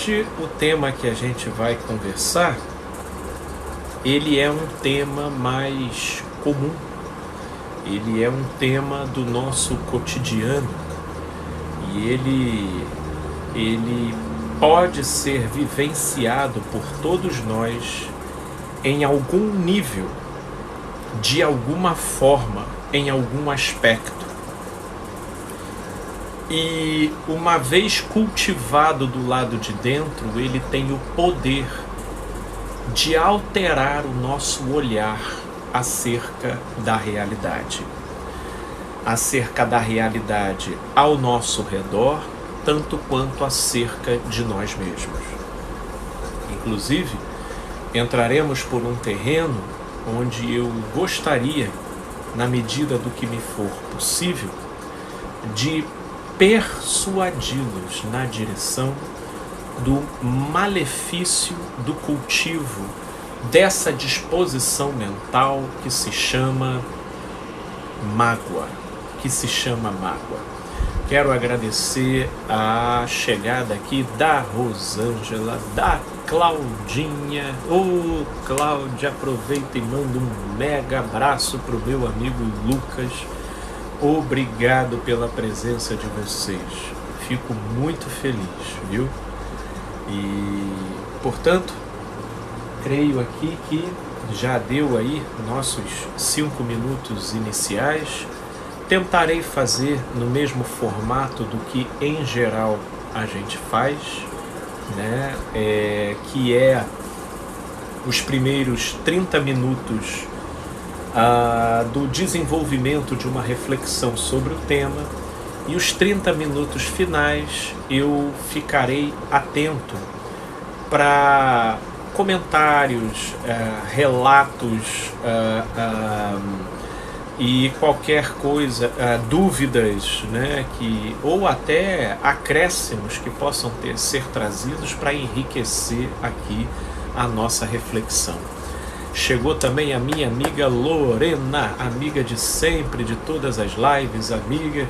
Hoje o tema que a gente vai conversar, ele é um tema mais comum, ele é um tema do nosso cotidiano e ele pode ser vivenciado por todos nós em algum nível, de alguma forma, em algum aspecto. E uma vez cultivado do lado de dentro, ele tem o poder de alterar o nosso olhar acerca da realidade. Acerca da realidade ao nosso redor, tanto quanto acerca de nós mesmos. Inclusive, entraremos por um terreno onde eu gostaria, na medida do que me for possível, de persuadi-los na direção do malefício do cultivo dessa disposição mental que se chama mágoa, Quero agradecer a chegada aqui da Rosângela, da Claudinha. Ô, Cláudia, aproveita e manda um mega abraço pro meu amigo Lucas. Obrigado pela presença de vocês. Fico muito feliz, viu? E, portanto, creio aqui que já deu aí nossos 5 minutos iniciais. Tentarei fazer no mesmo formato do que, em geral, a gente faz, né? Que é os primeiros 30 minutos do desenvolvimento de uma reflexão sobre o tema, e os 30 minutos finais eu ficarei atento para comentários, relatos e qualquer coisa, dúvidas, né, ou até acréscimos que possam ser trazidos para enriquecer aqui a nossa reflexão. Chegou também a minha amiga Lorena, amiga de sempre, de todas as lives. Amiga,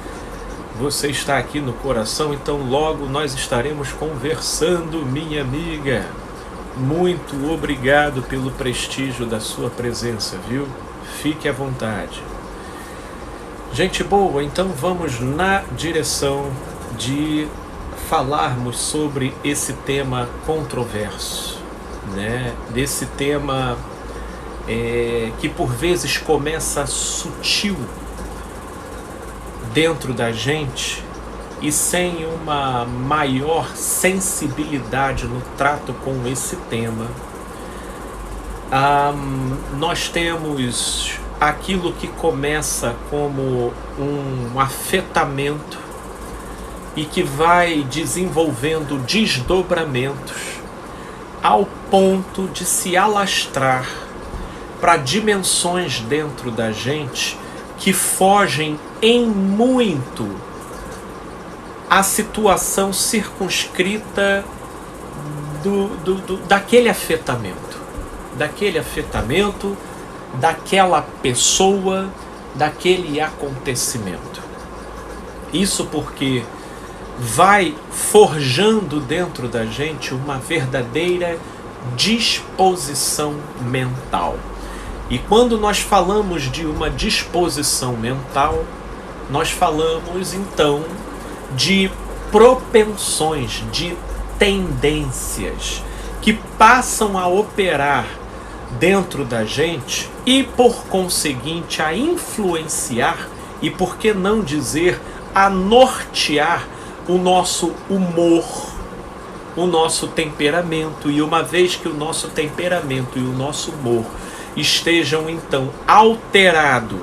você está aqui no coração, então logo nós estaremos conversando, minha amiga. Muito obrigado pelo prestígio da sua presença, viu? Fique à vontade. Gente boa, então vamos na direção de falarmos sobre esse tema controverso, né? Desse tema que por vezes começa sutil dentro da gente e sem uma maior sensibilidade no trato com esse tema. Nós temos aquilo que começa como um afetamento e que vai desenvolvendo desdobramentos ao ponto de se alastrar para dimensões dentro da gente que fogem em muito a situação circunscrita daquele afetamento, daquela pessoa, daquele acontecimento. Isso porque vai forjando dentro da gente uma verdadeira disposição mental. E quando nós falamos de uma disposição mental, nós falamos então de propensões, de tendências que passam a operar dentro da gente e, por conseguinte, a influenciar e, por que não dizer, a nortear o nosso humor, o nosso temperamento. E uma vez que o nosso temperamento e o nosso humor estejam então alterados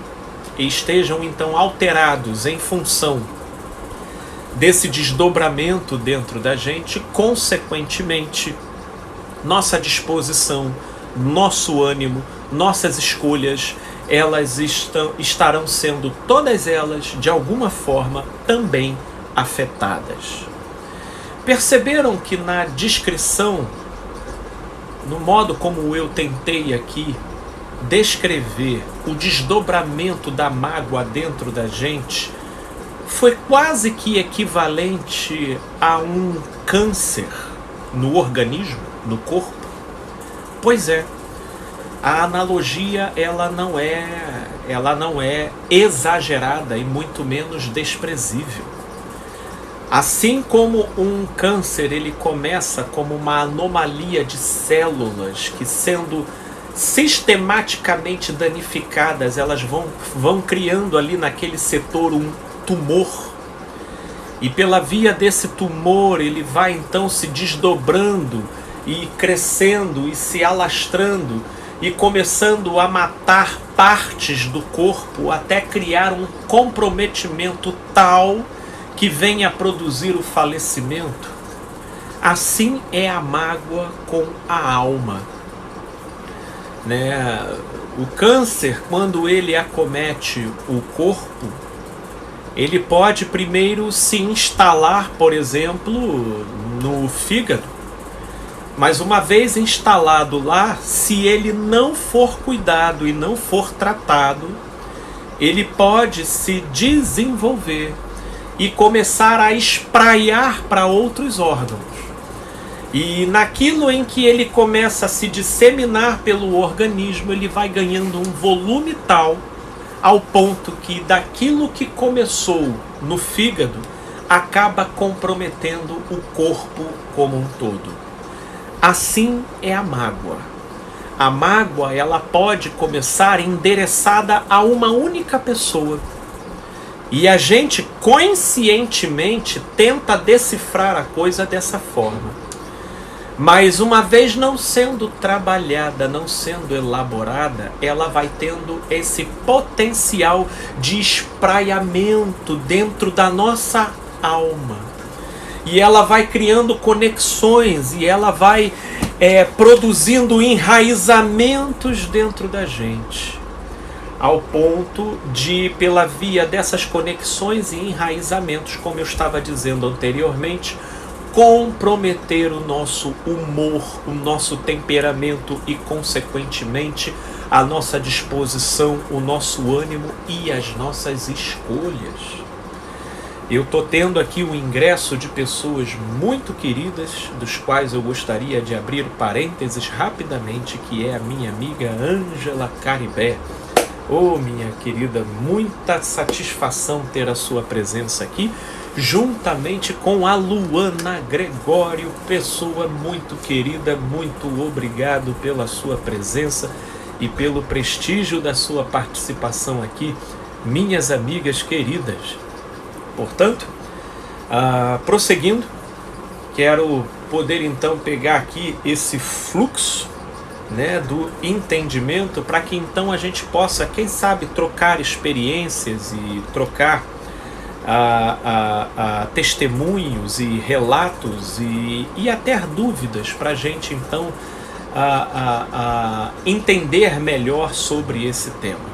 em função desse desdobramento dentro da gente, consequentemente, nossa disposição, nosso ânimo, nossas escolhas, elas estarão sendo, todas elas, de alguma forma, também afetadas. Perceberam que na descrição, no modo como eu tentei aqui descrever o desdobramento da mágoa dentro da gente, foi quase que equivalente a um câncer no organismo, no corpo? Pois é, a analogia ela não é exagerada e muito menos desprezível. Assim como um câncer ele começa como uma anomalia de células que, sendo sistematicamente danificadas, elas vão criando ali naquele setor um tumor, e pela via desse tumor ele vai então se desdobrando e crescendo e se alastrando e começando a matar partes do corpo até criar um comprometimento tal que venha a produzir o falecimento. Assim é a mágoa com a alma, né? O câncer, quando ele acomete o corpo, ele pode primeiro se instalar, por exemplo, no fígado. Mas uma vez instalado lá, se ele não for cuidado e não for tratado, ele pode se desenvolver e começar a espraiar para outros órgãos. E naquilo em que ele começa a se disseminar pelo organismo, ele vai ganhando um volume tal, ao ponto que daquilo que começou no fígado, acaba comprometendo o corpo como um todo. Assim é a mágoa. A mágoa, ela pode começar endereçada a uma única pessoa. E a gente conscientemente tenta decifrar a coisa dessa forma. Mas uma vez não sendo trabalhada, não sendo elaborada, ela vai tendo esse potencial de espraiamento dentro da nossa alma. E ela vai criando conexões e ela vai produzindo enraizamentos dentro da gente. Ao ponto de, pela via dessas conexões e enraizamentos, como eu estava dizendo anteriormente, comprometer o nosso humor, o nosso temperamento e, consequentemente, a nossa disposição, o nosso ânimo e as nossas escolhas. Eu estou tendo aqui o ingresso de pessoas muito queridas, dos quais eu gostaria de abrir parênteses rapidamente, que é a minha amiga Ângela Caribé. Oh, minha querida, muita satisfação ter a sua presença aqui, juntamente com a Luana Gregório, pessoa muito querida, muito obrigado pela sua presença e pelo prestígio da sua participação aqui, minhas amigas queridas. Portanto, prosseguindo, quero poder então pegar aqui esse fluxo, né, do entendimento, para que então a gente possa, quem sabe, trocar experiências e trocar testemunhos e relatos e até dúvidas, para a gente então entender melhor sobre esse tema,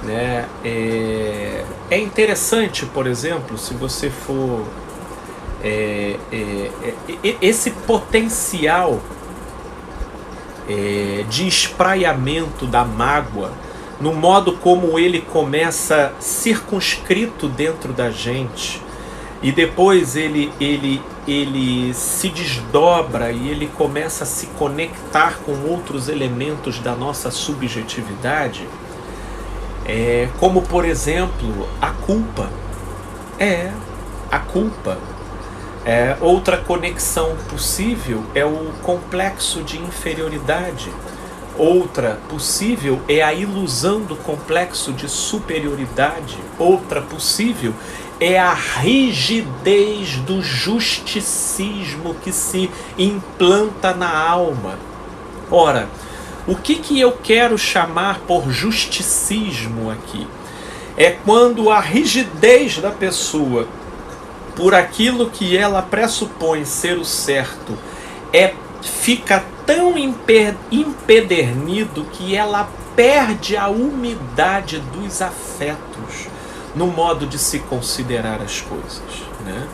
né? É interessante, por exemplo, se você for esse potencial de espraiamento da mágoa, no modo como ele começa circunscrito dentro da gente, e depois ele se desdobra e ele começa a se conectar com outros elementos da nossa subjetividade, como, por exemplo, a culpa. A culpa. Outra conexão possível é o complexo de inferioridade. Outra possível é a ilusão do complexo de superioridade. Outra possível é a rigidez do justicismo que se implanta na alma. Ora, o que eu quero chamar por justicismo aqui? É quando a rigidez da pessoa por aquilo que ela pressupõe ser o certo fica tão empedernido que ela perde a umidade dos afetos no modo de se considerar as coisas, né?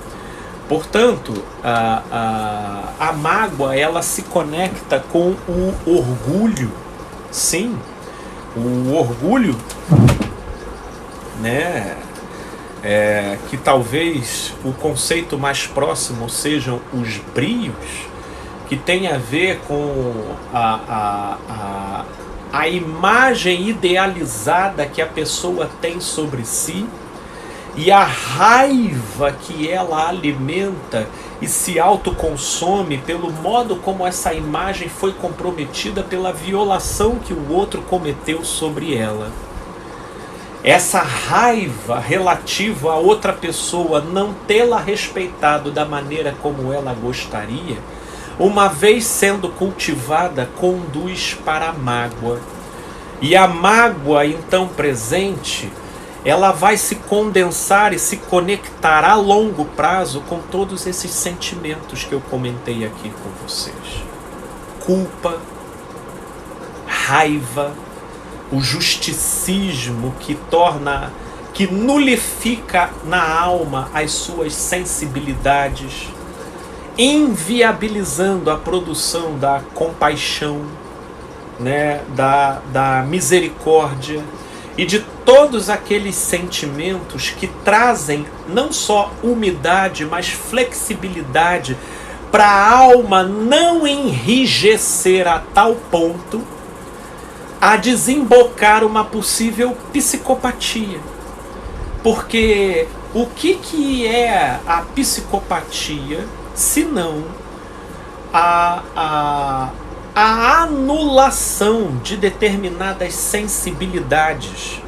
Portanto, a mágoa, ela se conecta com o orgulho. Sim, o orgulho, né? Que talvez o conceito mais próximo sejam os brios, que tem a ver com a imagem idealizada que a pessoa tem sobre si e a raiva que ela alimenta e se autoconsome pelo modo como essa imagem foi comprometida pela violação que o outro cometeu sobre ela. Essa raiva relativa a outra pessoa não tê-la respeitado da maneira como ela gostaria, uma vez sendo cultivada, conduz para a mágoa. E a mágoa, então presente, ela vai se condensar e se conectar a longo prazo com todos esses sentimentos que eu comentei aqui com vocês. Culpa, raiva, o justicismo que nulifica na alma as suas sensibilidades, inviabilizando a produção da compaixão, né, da misericórdia e de todos aqueles sentimentos que trazem não só umidade, mas flexibilidade para a alma não enrijecer a tal ponto a desembocar uma possível psicopatia. Porque o que é a psicopatia, senão a anulação de determinadas sensibilidades,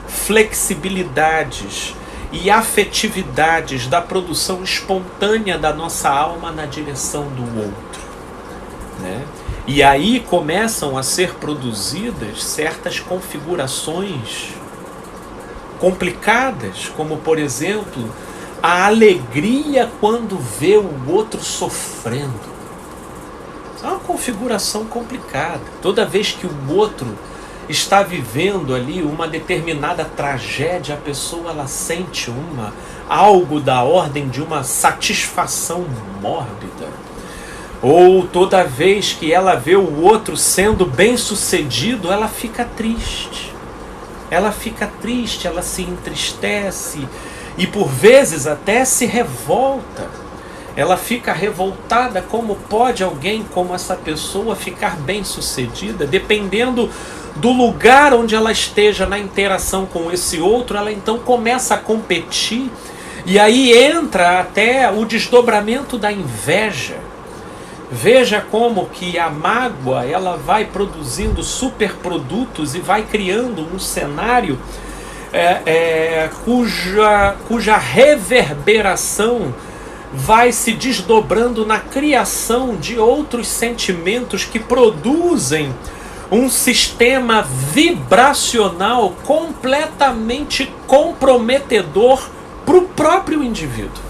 flexibilidades e afetividades da produção espontânea da nossa alma na direção do outro, né? E aí começam a ser produzidas certas configurações complicadas, como por exemplo, a alegria quando vê o outro sofrendo. Isso é uma configuração complicada. Toda vez que o outro está vivendo ali uma determinada tragédia, a pessoa ela sente algo da ordem de uma satisfação mórbida. Ou toda vez que ela vê o outro sendo bem-sucedido, ela fica triste. Ela fica triste, ela se entristece e por vezes até se revolta. Ela fica revoltada, como pode alguém como essa pessoa ficar bem-sucedida? Dependendo do lugar onde ela esteja na interação com esse outro, ela então começa a competir e aí entra até o desdobramento da inveja. Veja como que a mágoa ela vai produzindo superprodutos e vai criando um cenário cuja reverberação vai se desdobrando na criação de outros sentimentos que produzem um sistema vibracional completamente comprometedor para o próprio indivíduo.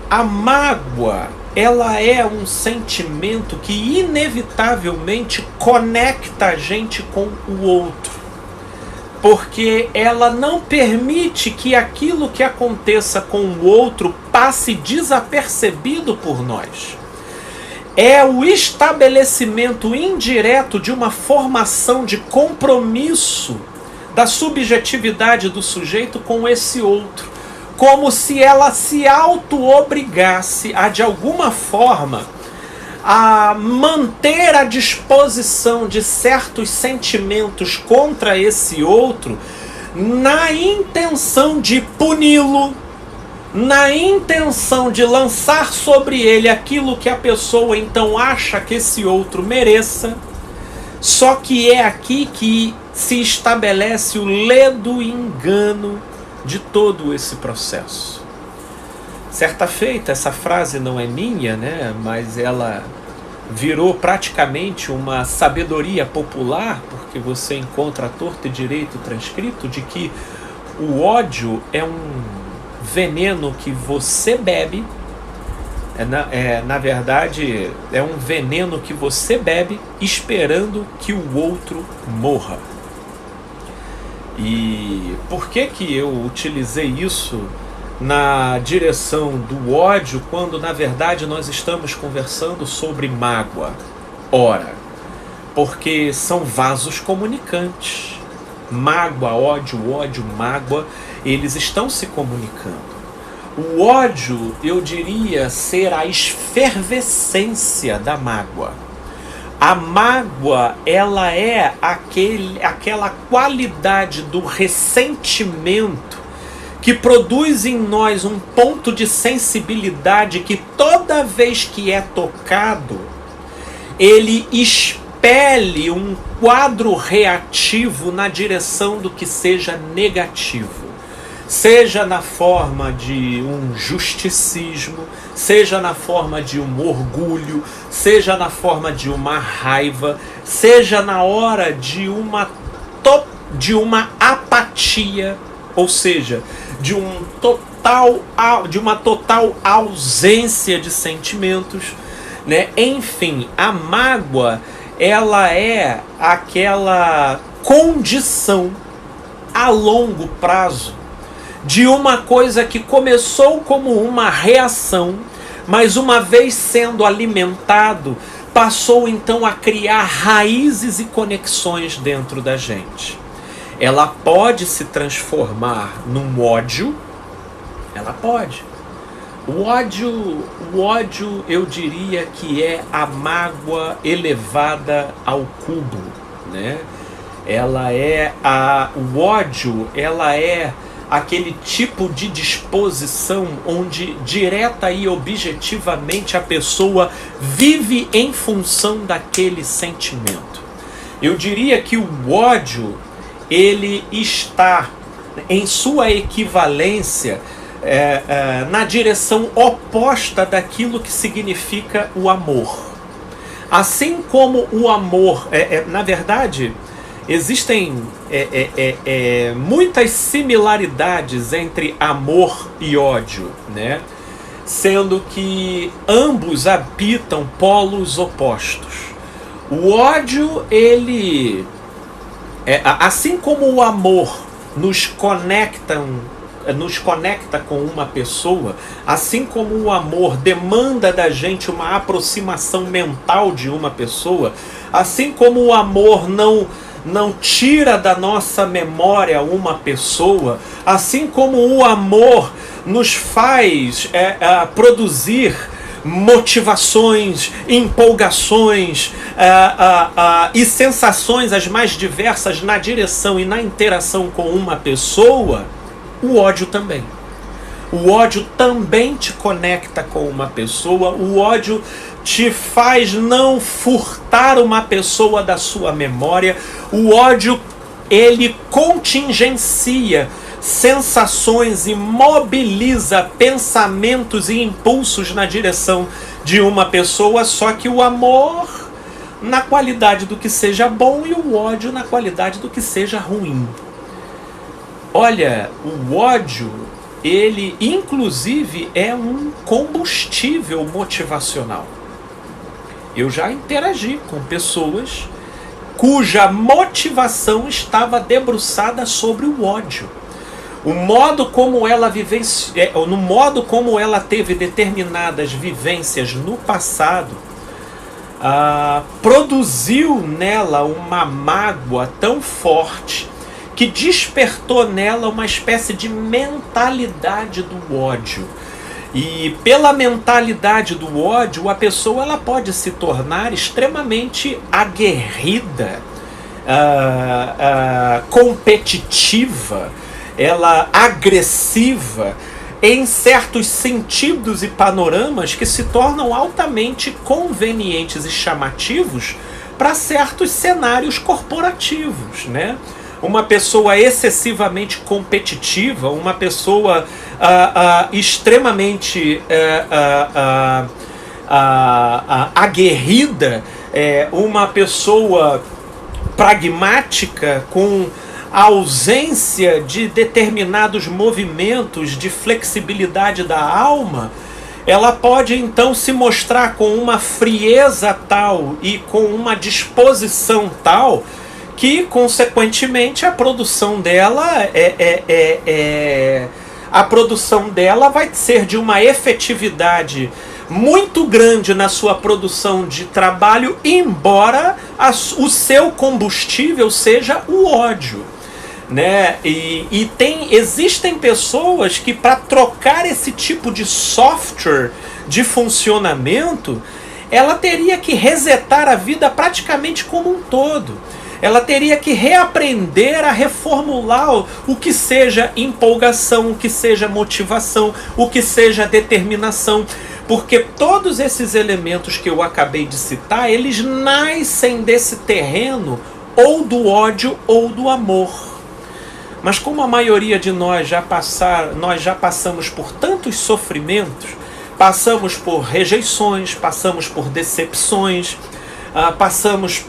A mágoa, ela é um sentimento que inevitavelmente conecta a gente com o outro, porque ela não permite que aquilo que aconteça com o outro passe desapercebido por nós. É o estabelecimento indireto de uma formação de compromisso da subjetividade do sujeito com esse outro, como se ela se auto-obrigasse a, de alguma forma, a manter a disposição de certos sentimentos contra esse outro, na intenção de puni-lo, na intenção de lançar sobre ele aquilo que a pessoa então acha que esse outro mereça. Só que é aqui que se estabelece o ledo engano de todo esse processo. Certa feita, essa frase não é minha, né, mas ela virou praticamente uma sabedoria popular, porque você encontra à torta e direito transcrito de que o ódio é um veneno que você bebe, na verdade é um veneno que você bebe esperando que o outro morra. E por que eu utilizei isso na direção do ódio, quando na verdade nós estamos conversando sobre mágoa? Ora, porque são vasos comunicantes. Mágoa, ódio, mágoa, eles estão se comunicando. O ódio, eu diria, ser a efervescência da mágoa. A mágoa, ela é aquela qualidade do ressentimento que produz em nós um ponto de sensibilidade que toda vez que é tocado, ele expele um quadro reativo na direção do que seja negativo. Seja na forma de um justicismo, seja na forma de um orgulho, seja na forma de uma raiva, seja na hora de uma apatia, ou seja, de uma total ausência de sentimentos, né? Enfim, a mágoa, ela é aquela condição a longo prazo de uma coisa que começou como uma reação, mas uma vez sendo alimentado, passou então a criar raízes e conexões dentro da gente. Ela pode se transformar num ódio, ela pode. O ódio, eu diria que é a mágoa elevada ao cubo, né? O ódio, ela é aquele tipo de disposição onde direta e objetivamente a pessoa vive em função daquele sentimento. Eu diria que o ódio, ele está em sua equivalência na direção oposta daquilo que significa o amor. Assim como o amor, na verdade, existem muitas similaridades entre amor e ódio, né? Sendo que ambos habitam polos opostos. O ódio, ele, assim como o amor nos conecta com uma pessoa, assim como o amor demanda da gente uma aproximação mental de uma pessoa, assim como o amor não tira da nossa memória uma pessoa, assim como o amor nos faz produzir motivações, empolgações e sensações as mais diversas na direção e na interação com uma pessoa, o ódio também. O ódio também te conecta com uma pessoa, o ódio te faz não furtar uma pessoa da sua memória, o ódio, ele contingencia sensações e mobiliza pensamentos e impulsos na direção de uma pessoa, só que o amor na qualidade do que seja bom e o ódio na qualidade do que seja ruim. Olha, o ódio, ele inclusive é um combustível motivacional. Eu já interagi com pessoas cuja motivação estava debruçada sobre o ódio. O modo como ela no modo como ela teve determinadas vivências no passado, produziu nela uma mágoa tão forte que despertou nela uma espécie de mentalidade do ódio. E pela mentalidade do ódio, a pessoa ela pode se tornar extremamente aguerrida, competitiva, ela agressiva, em certos sentidos e panoramas que se tornam altamente convenientes e chamativos para certos cenários corporativos, né? Uma pessoa excessivamente competitiva, uma pessoa extremamente aguerrida, uma pessoa pragmática com ausência de determinados movimentos de flexibilidade da alma, ela pode então se mostrar com uma frieza tal e com uma disposição tal que, consequentemente, a produção dela vai ser de uma efetividade muito grande na sua produção de trabalho, embora o seu combustível seja o ódio. né? Existem pessoas que, para trocar esse tipo de software de funcionamento, ela teria que resetar a vida praticamente como um todo. Ela teria que reaprender a reformular o que seja empolgação, o que seja motivação, o que seja determinação. Porque todos esses elementos que eu acabei de citar, eles nascem desse terreno ou do ódio ou do amor. Mas como a maioria de nós já passamos por tantos sofrimentos, passamos por rejeições, passamos por decepções, passamos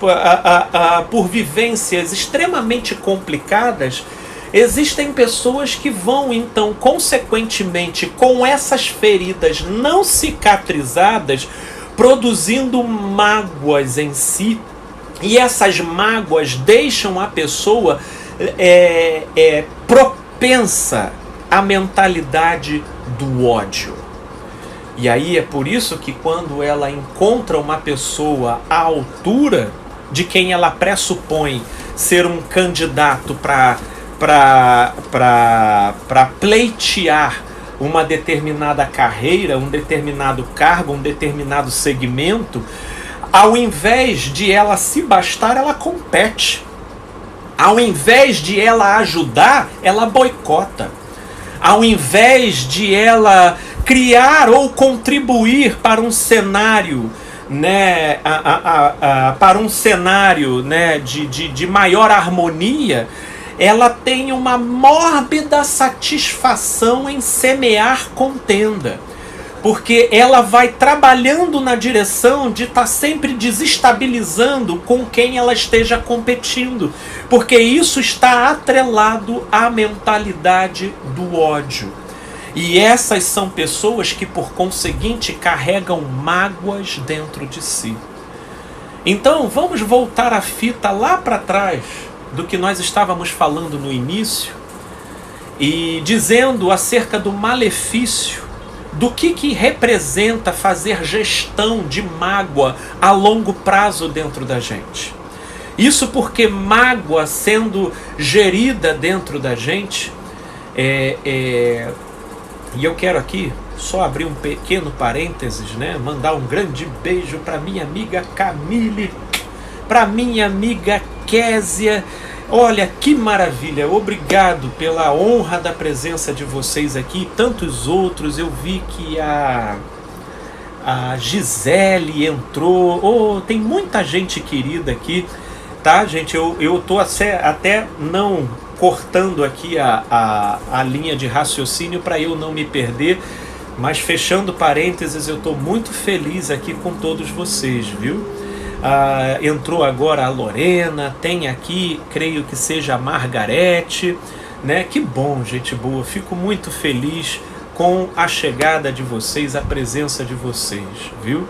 por vivências extremamente complicadas, existem pessoas que vão, então, consequentemente, com essas feridas não cicatrizadas, produzindo mágoas em si, e essas mágoas deixam a pessoa propensa à mentalidade do ódio. E aí é por isso que quando ela encontra uma pessoa à altura de quem ela pressupõe ser um candidato para pleitear uma determinada carreira, um determinado cargo, um determinado segmento, ao invés de ela se bastar, ela compete. Ao invés de ela ajudar, ela boicota. Ao invés de ela criar ou contribuir para um cenário, né, para um cenário, né, de maior harmonia, ela tem uma mórbida satisfação em semear contenda. Porque ela vai trabalhando na direção de estar sempre desestabilizando com quem ela esteja competindo. Porque isso está atrelado à mentalidade do ódio. E essas são pessoas que, por conseguinte, carregam mágoas dentro de si. Então, vamos voltar a fita lá para trás do que nós estávamos falando no início e dizendo acerca do malefício, do que representa fazer gestão de mágoa a longo prazo dentro da gente. Isso porque mágoa sendo gerida dentro da gente, e eu quero aqui só abrir um pequeno parênteses, né? Mandar um grande beijo para minha amiga Camille, para minha amiga Késia. Olha que maravilha, obrigado pela honra da presença de vocês aqui e tantos outros. Eu vi que a Gisele entrou, tem muita gente querida aqui, tá, gente? Eu tô até não cortando aqui a linha de raciocínio para eu não me perder, mas fechando parênteses, eu tô muito feliz aqui com todos vocês, viu? Entrou agora a Lorena, tem aqui, creio que seja a Margarete, né? Que bom, gente boa, fico muito feliz com a chegada de vocês, a presença de vocês, viu?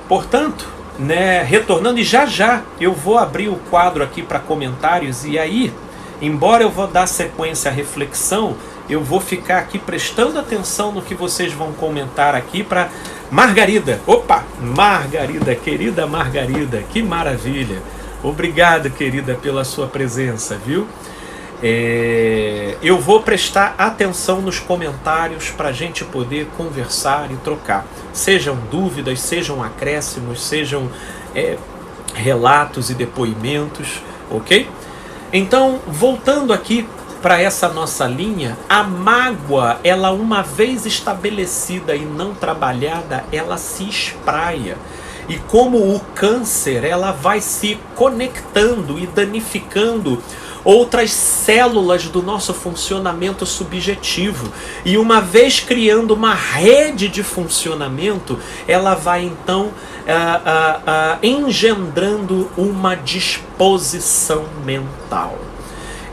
Portanto, né, retornando, e já eu vou abrir o quadro aqui para comentários, e aí, embora eu vou dar sequência à reflexão, eu vou ficar aqui prestando atenção no que vocês vão comentar aqui para Margarida. Opa, Margarida, querida Margarida, que maravilha. Obrigado, querida, pela sua presença, viu? Eu vou prestar atenção nos comentários para a gente poder conversar e trocar. Sejam dúvidas, sejam acréscimos, sejam relatos e depoimentos, ok? Então, voltando aqui para essa nossa linha, a mágoa, ela uma vez estabelecida e não trabalhada, ela se espraia. E como o câncer, ela vai se conectando e danificando outras células do nosso funcionamento subjetivo. E uma vez criando uma rede de funcionamento, ela vai então engendrando uma disposição mental.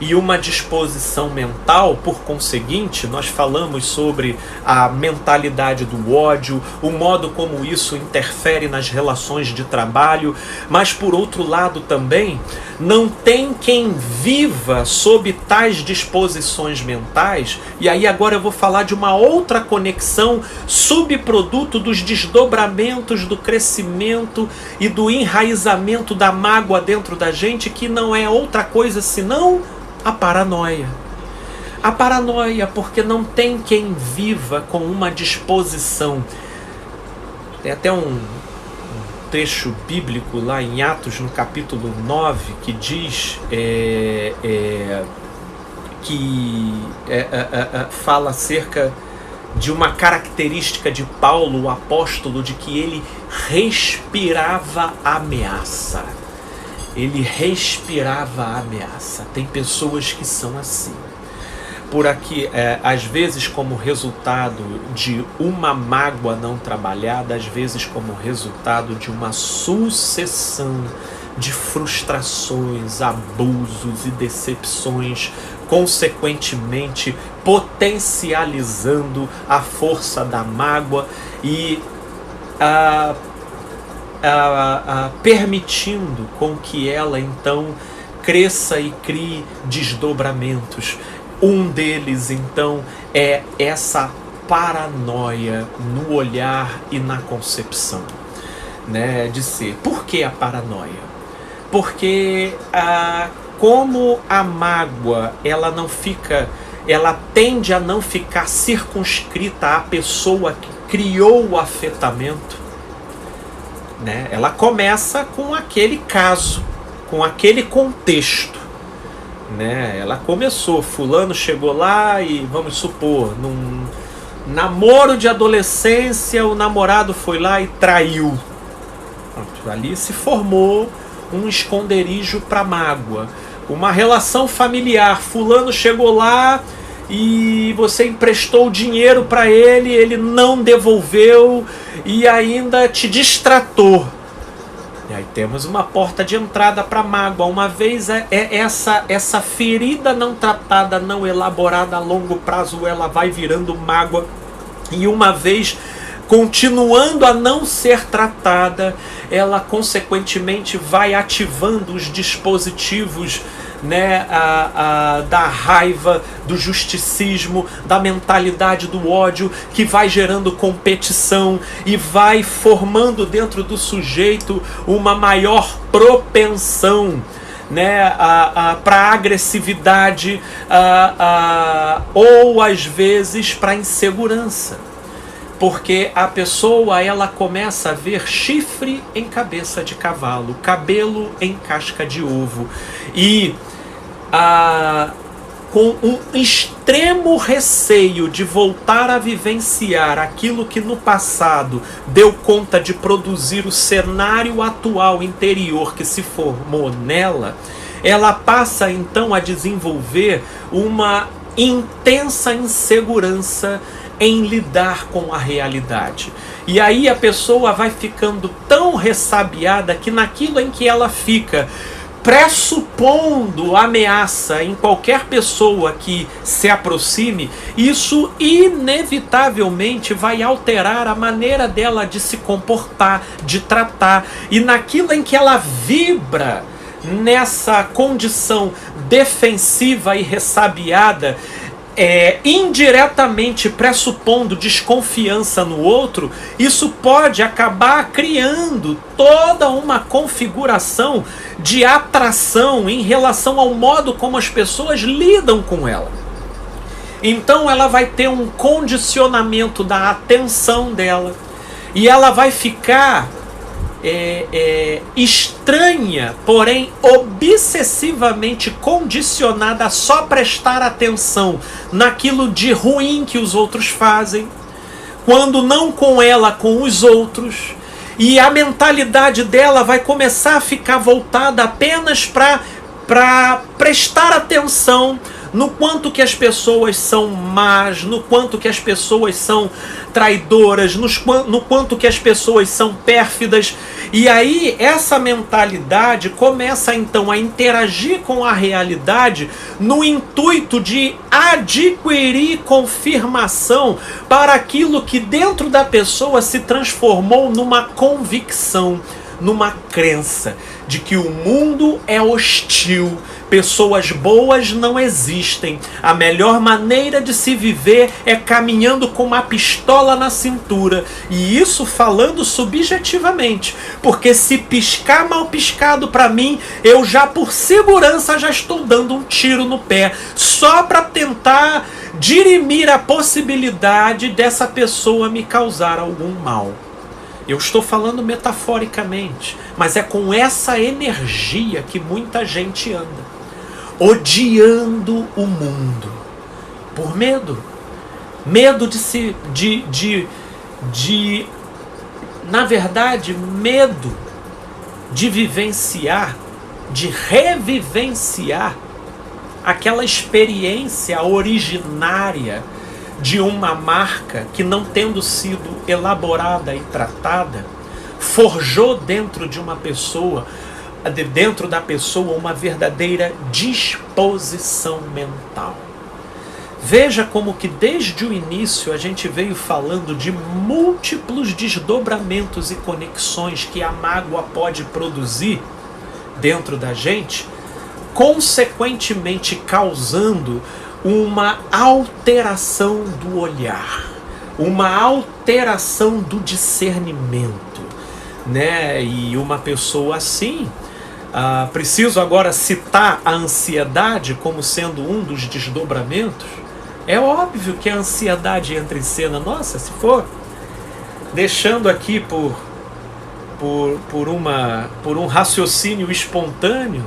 E uma disposição mental, por conseguinte, nós falamos sobre a mentalidade do ódio, o modo como isso interfere nas relações de trabalho, mas por outro lado também, não tem quem viva sob tais disposições mentais, e aí agora eu vou falar de uma outra conexão, subproduto dos desdobramentos do crescimento e do enraizamento da mágoa dentro da gente, que não é outra coisa senão A paranoia. A paranoia, porque não tem quem viva com uma disposição. Tem até um trecho bíblico lá em Atos, no capítulo 9, que diz fala acerca de uma característica de Paulo, o apóstolo, de que ele respirava ameaça. Ele respirava ameaça. Tem pessoas que são assim. Por aqui, às vezes como resultado de uma mágoa não trabalhada, às vezes como resultado de uma sucessão de frustrações, abusos e decepções, consequentemente potencializando a força da mágoa e permitindo com que ela então cresça e crie desdobramentos. Um deles, então, é essa paranoia no olhar e na concepção, né, de ser. Por que a paranoia? Porque como a mágoa, ela tende a não ficar circunscrita à pessoa que criou o afetamento, né? Ela começa com aquele caso, com aquele contexto. Né? Ela começou, fulano chegou lá e, vamos supor, num namoro de adolescência, o namorado foi lá e traiu. Pronto, ali se formou um esconderijo para mágoa. Uma relação familiar, fulano chegou lá e você emprestou dinheiro para ele, ele não devolveu e ainda te distratou. E aí temos uma porta de entrada para mágoa. Uma vez essa ferida não tratada, não elaborada a longo prazo, ela vai virando mágoa. E uma vez continuando a não ser tratada, ela consequentemente vai ativando os dispositivos, né, da raiva, do justicismo, da mentalidade do ódio, que vai gerando competição e vai formando dentro do sujeito uma maior propensão, né, para agressividade, ou às vezes para insegurança. Porque a pessoa, ela começa a ver chifre em cabeça de cavalo, cabelo em casca de ovo. E com um extremo receio de voltar a vivenciar aquilo que no passado deu conta de produzir o cenário atual interior que se formou nela, ela passa então a desenvolver uma intensa insegurança em lidar com a realidade. E aí a pessoa vai ficando tão ressabiada que naquilo em que ela fica pressupondo ameaça em qualquer pessoa que se aproxime, isso inevitavelmente vai alterar a maneira dela de se comportar, de tratar. E naquilo em que ela vibra nessa condição defensiva e ressabiada, indiretamente pressupondo desconfiança no outro, isso pode acabar criando toda uma configuração de atração em relação ao modo como as pessoas lidam com ela. Então ela vai ter um condicionamento da atenção dela e ela vai ficar estranha, porém obsessivamente condicionada a só prestar atenção naquilo de ruim que os outros fazem, quando não com ela, com os outros. E a mentalidade dela vai começar a ficar voltada apenas para prestar atenção no quanto que as pessoas são más, no quanto que as pessoas são traidoras, no quanto que as pessoas são pérfidas. E aí essa mentalidade começa então a interagir com a realidade no intuito de adquirir confirmação para aquilo que dentro da pessoa se transformou numa convicção, numa crença de que o mundo é hostil, pessoas boas não existem, a melhor maneira de se viver é caminhando com uma pistola na cintura. E isso falando subjetivamente, porque se piscar mal piscado para mim, eu já por segurança já estou dando um tiro no pé, só para tentar dirimir a possibilidade dessa pessoa me causar algum mal. Eu estou falando metaforicamente, mas é com essa energia que muita gente anda, odiando o mundo, por medo. Medo na verdade, medo de vivenciar, de revivenciar aquela experiência originária de uma marca que, não tendo sido elaborada e tratada, forjou dentro da pessoa uma verdadeira disposição mental. Veja como que desde o início a gente veio falando de múltiplos desdobramentos e conexões que a mágoa pode produzir dentro da gente, consequentemente causando uma alteração do olhar, uma alteração do discernimento, né? E uma pessoa assim, preciso agora citar a ansiedade como sendo um dos desdobramentos. É óbvio que a ansiedade entra em cena. Nossa, se for deixando aqui por um raciocínio espontâneo,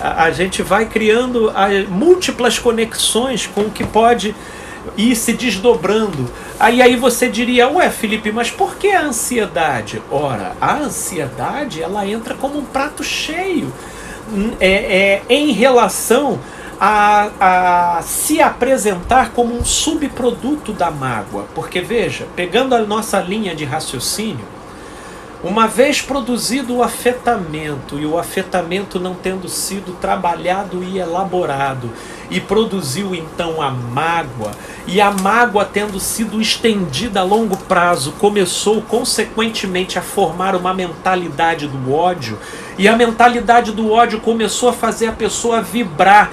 a gente vai criando múltiplas conexões com o que pode ir se desdobrando. Aí você diria, ué, Felipe, mas por que a ansiedade? Ora, a ansiedade, ela entra como um prato cheio em relação a se apresentar como um subproduto da mágoa. Porque veja, pegando a nossa linha de raciocínio, uma vez produzido o afetamento, e o afetamento não tendo sido trabalhado e elaborado, e produziu então a mágoa, e a mágoa tendo sido estendida a longo prazo, começou consequentemente a formar uma mentalidade do ódio, e a mentalidade do ódio começou a fazer a pessoa vibrar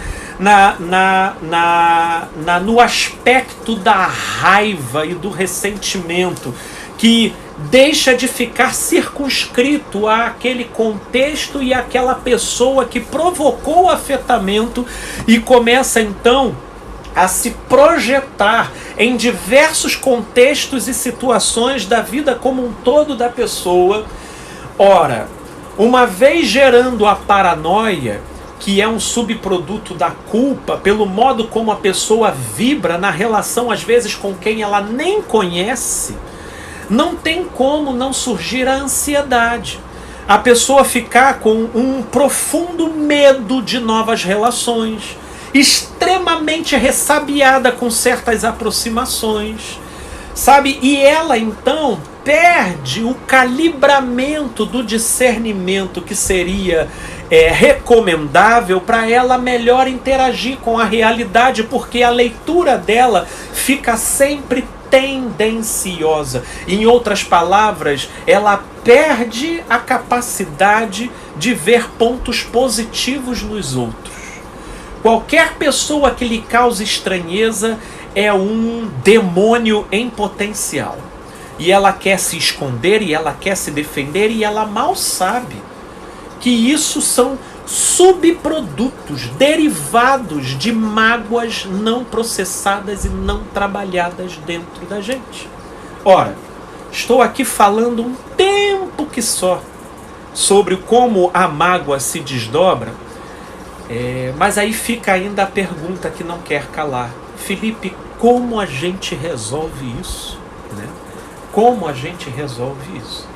no aspecto da raiva e do ressentimento, que deixa de ficar circunscrito àquele contexto e àquela pessoa que provocou o afetamento, e começa então a se projetar em diversos contextos e situações da vida como um todo da pessoa. Ora, uma vez gerando a paranoia, que é um subproduto da culpa, pelo modo como a pessoa vibra na relação às vezes com quem ela nem conhece, não tem como não surgir a ansiedade. A pessoa ficar com um profundo medo de novas relações, extremamente ressabiada com certas aproximações, sabe? E ela então perde o calibramento do discernimento que seria recomendável para ela melhor interagir com a realidade, porque a leitura dela fica sempre tendenciosa. Em outras palavras, ela perde a capacidade de ver pontos positivos nos outros. Qualquer pessoa que lhe cause estranheza é um demônio em potencial. E ela quer se esconder, e ela quer se defender, e ela mal sabe que isso são subprodutos derivados de mágoas não processadas e não trabalhadas dentro da gente. Ora, estou aqui falando um tempo que só sobre como a mágoa se desdobra, mas aí fica ainda a pergunta que não quer calar. Felipe, como a gente resolve isso? Né? Como a gente resolve isso?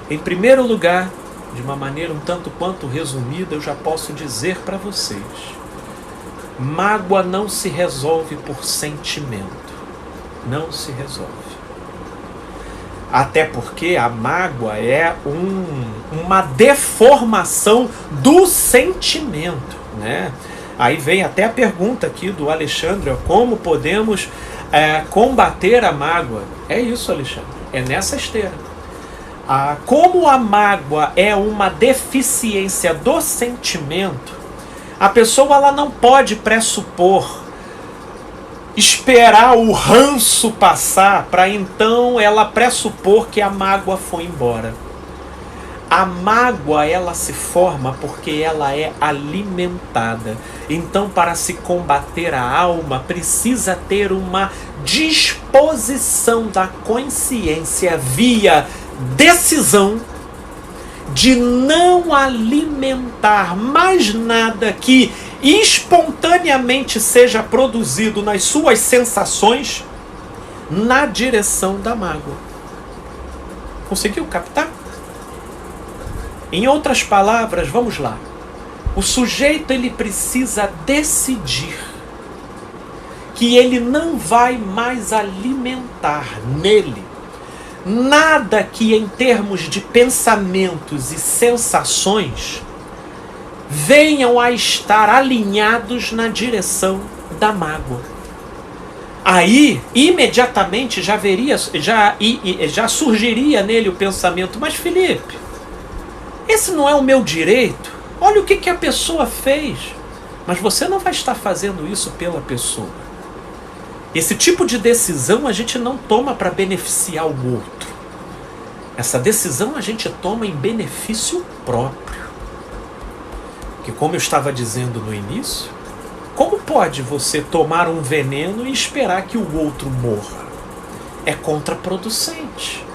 Em primeiro lugar, de uma maneira um tanto quanto resumida, eu já posso dizer para vocês: mágoa não se resolve por sentimento. Não se resolve. Até porque a mágoa é uma deformação do sentimento, né? Aí vem até a pergunta aqui do Alexandre: como podemos combater a mágoa? É isso, Alexandre, é nessa esteira. Como a mágoa é uma deficiência do sentimento, a pessoa ela não pode pressupor, esperar o ranço passar para então ela pressupor que a mágoa foi embora. A mágoa ela se forma porque ela é alimentada. Então, para se combater a alma, precisa ter uma disposição da consciência via decisão de não alimentar mais nada que espontaneamente seja produzido nas suas sensações na direção da mágoa. Conseguiu captar? Em outras palavras, vamos lá. O sujeito ele precisa decidir que ele não vai mais alimentar nele nada que em termos de pensamentos e sensações venham a estar alinhados na direção da mágoa. Aí, imediatamente já surgiria nele o pensamento: mas Felipe, esse não é o meu direito? Olha o que a pessoa fez. Mas você não vai estar fazendo isso pela pessoa. Esse tipo de decisão a gente não toma para beneficiar o outro. Essa decisão a gente toma em benefício próprio. Porque, como eu estava dizendo no início, como pode você tomar um veneno e esperar que o outro morra? É contraproducente,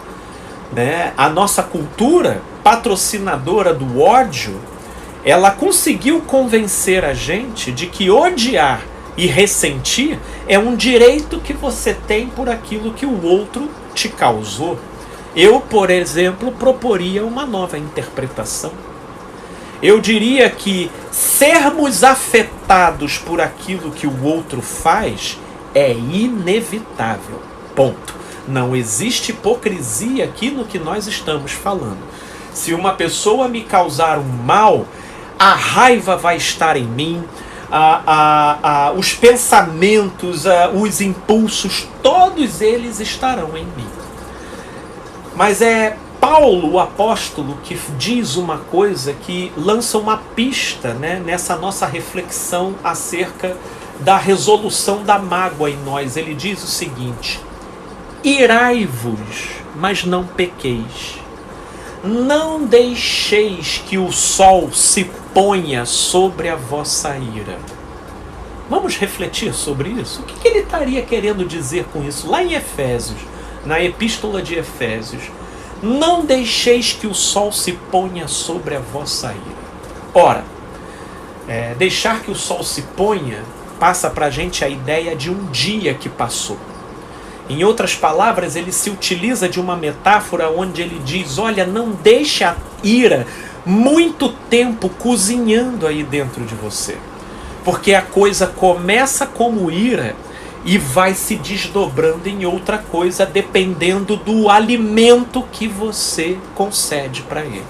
né? A nossa cultura patrocinadora do ódio, ela conseguiu convencer a gente de que odiar e ressentir é um direito que você tem por aquilo que o outro te causou. Eu, por exemplo, proporia uma nova interpretação. Eu diria que sermos afetados por aquilo que o outro faz é inevitável. Ponto. Não existe hipocrisia aqui no que nós estamos falando. Se uma pessoa me causar um mal, a raiva vai estar em mim, os pensamentos, os impulsos, todos eles estarão em mim. Mas é Paulo, o apóstolo, que diz uma coisa que lança uma pista, né, nessa nossa reflexão acerca da resolução da mágoa em nós. Ele diz o seguinte: irai-vos, mas não pequeis. Não deixeis que o sol se ponha sobre a vossa ira. Vamos refletir sobre isso? O que ele estaria querendo dizer com isso? Lá em Efésios, na epístola de Efésios: não deixeis que o sol se ponha sobre a vossa ira. Ora, deixar que o sol se ponha passa para a gente a ideia de um dia que passou. Em outras palavras, ele se utiliza de uma metáfora onde ele diz: olha, não deixe a ira muito tempo cozinhando aí dentro de você. Porque a coisa começa como ira e vai se desdobrando em outra coisa, dependendo do alimento que você concede para ele.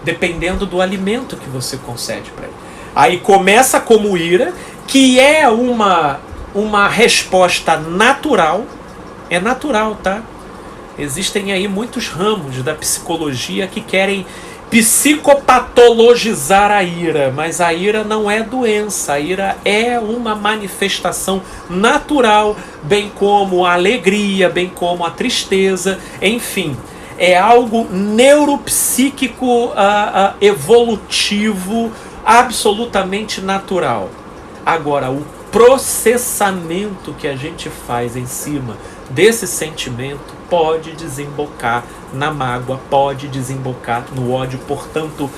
Dependendo do alimento que você concede para ele. Aí começa como ira, que é uma resposta natural. É natural, tá? Existem aí muitos ramos da psicologia que querem psicopatologizar a ira, mas a ira não é doença, a ira é uma manifestação natural, bem como a alegria, bem como a tristeza, enfim, é algo neuropsíquico, evolutivo, absolutamente natural. Agora, o processamento que a gente faz em cima desse sentimento pode desembocar na mágoa, pode desembocar no ódio. Portanto,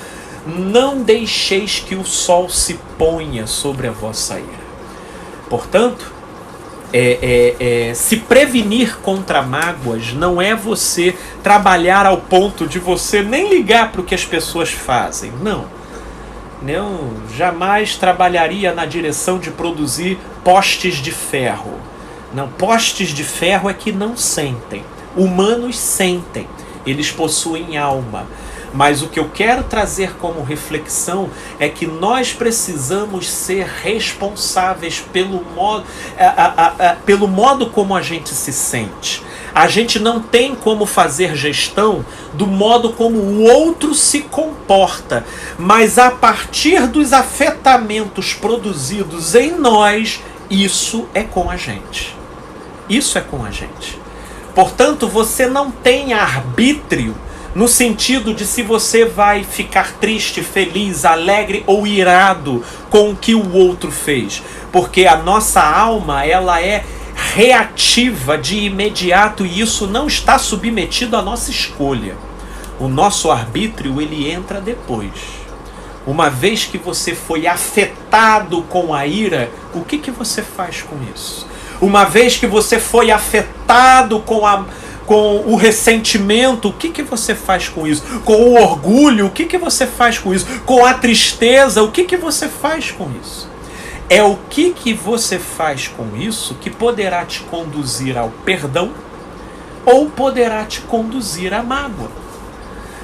não deixeis que o sol se ponha sobre a vossa ira. Portanto, se prevenir contra mágoas não é você trabalhar ao ponto de você nem ligar para o que as pessoas fazem. Não. Eu jamais trabalharia na direção de produzir postes de ferro. Não, postes de ferro é que não sentem. Humanos sentem, eles possuem alma. Mas o que eu quero trazer como reflexão é que nós precisamos ser responsáveis pelo modo como a gente se sente. A gente não tem como fazer gestão do modo como o outro se comporta, mas a partir dos afetamentos produzidos em nós, isso é com a gente. Isso é com a gente. Portanto, você não tem arbítrio no sentido de se você vai ficar triste, feliz, alegre ou irado com o que o outro fez. Porque a nossa alma, ela é reativa de imediato e isso não está submetido à nossa escolha. O nosso arbítrio, ele entra depois. Uma vez que você foi afetado com a ira, o que você faz com isso? Uma vez que você foi afetado com o ressentimento, o que você faz com isso? Com o orgulho, o que você faz com isso? Com a tristeza, o que você faz com isso? É o que você faz com isso que poderá te conduzir ao perdão ou poderá te conduzir à mágoa.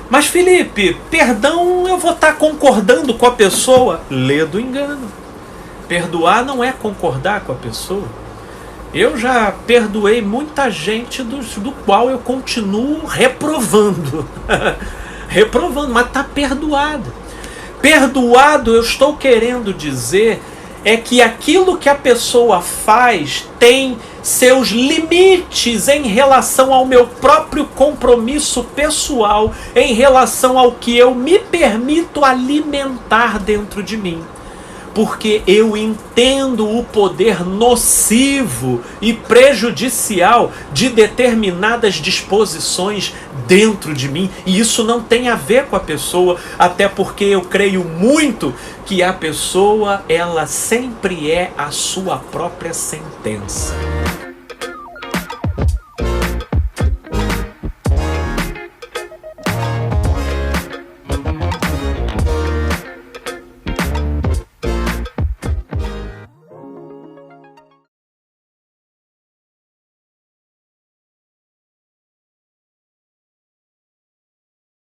Mas Felipe, perdão eu vou estar concordando com a pessoa? Lê do engano. Perdoar não é concordar com a pessoa. Eu já perdoei muita gente do qual eu continuo reprovando. Reprovando, mas está perdoado. Perdoado, eu estou querendo dizer, é que aquilo que a pessoa faz tem seus limites em relação ao meu próprio compromisso pessoal, em relação ao que eu me permito alimentar dentro de mim. Porque eu entendo o poder nocivo e prejudicial de determinadas disposições dentro de mim. E isso não tem a ver com a pessoa, até porque eu creio muito que a pessoa, ela sempre é a sua própria sentença.